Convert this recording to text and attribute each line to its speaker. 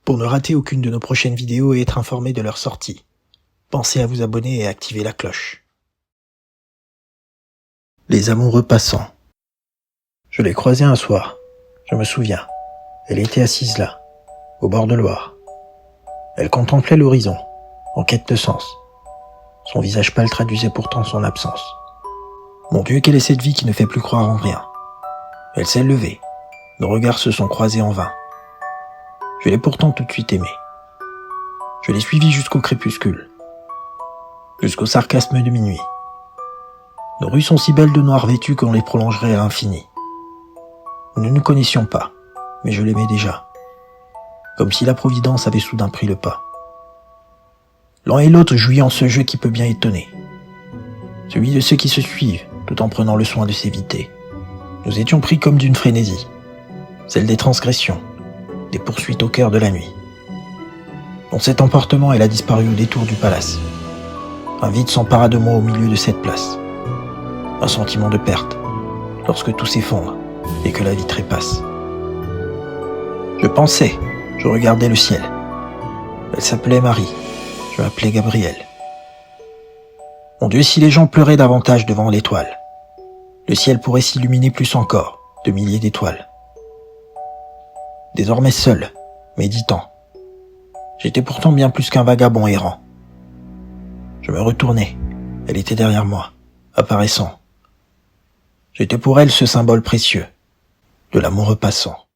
Speaker 1: pour ne rater aucune de nos prochaines vidéos et être informé de leur sortie. Pensez à vous abonner et activer la cloche. Les amoureux passants. Je l'ai croisée un soir, je me souviens. Elle était assise là, au bord de Loire. Elle contemplait l'horizon, en quête de sens. Son visage pâle traduisait pourtant son absence. Mon Dieu, quelle est cette vie qui ne fait plus croire en rien. Elle s'est levée, nos regards se sont croisés en vain. Je l'ai pourtant tout de suite aimée. Je l'ai suivie jusqu'au crépuscule, jusqu'au sarcasme de minuit. Nos rues sont si belles de noir vêtues qu'on les prolongerait à l'infini. Nous ne nous connaissions pas, mais je l'aimais déjà. Comme si la Providence avait soudain pris le pas. L'un et l'autre jouant ce jeu qui peut bien étonner. Celui de ceux qui se suivent, tout en prenant le soin de s'éviter. Nous étions pris comme d'une frénésie. Celle des transgressions, des poursuites au cœur de la nuit. Dans cet emportement, elle a disparu au détour du palace. Un vide s'empara de moi au milieu de cette place. Un sentiment de perte, lorsque tout s'effondre et que la vie trépasse. Je pensais, je regardais le ciel. Elle s'appelait Marie, je m'appelais Gabriel. Mon Dieu, si les gens pleuraient davantage devant l'étoile, le ciel pourrait s'illuminer plus encore de milliers d'étoiles. Désormais seul, méditant, j'étais pourtant bien plus qu'un vagabond errant. Je me retournai, elle était derrière moi, apparaissant. J'étais pour elle ce symbole précieux de l'amoureux passant.